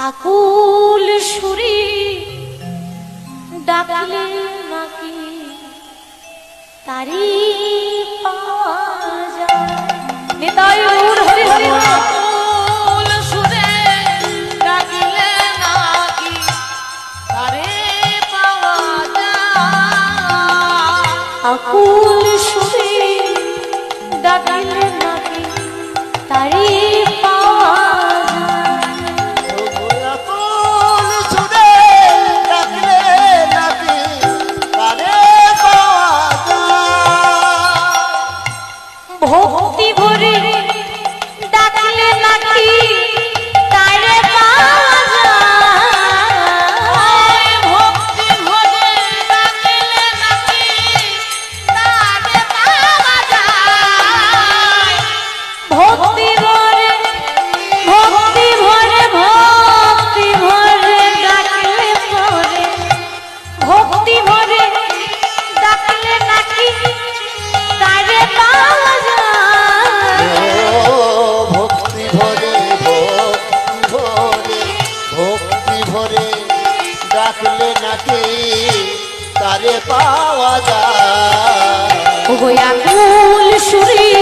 আকুল সুরি ডাকলে নাকি তারি পাওয়া যায়। নিতাই গৌর হরি হরি। আকুল সুরে ডাকলে নাকি তারে পাওয়া যায়। আকুল সুরি ডাকলে নাকি তারি পাওয়া ভক্তি ভরে ডাকলে নাকি তারে পাওয়া যায়। ভক্তি ভরে ডাকলে নাকি তারে পাওয়া যায়। ভক্তি ভরে ভক্তি ভরে ভক্তি ভরে ডাকলে পরে ভক্তি ভরে ডাকলে নাকি তারে পাওয়া যায়। ভক্তি ভরে ভক্তি ভরে ডাকলে নাকি তারে পাওয়া যায়। ওগো আকুল সুরি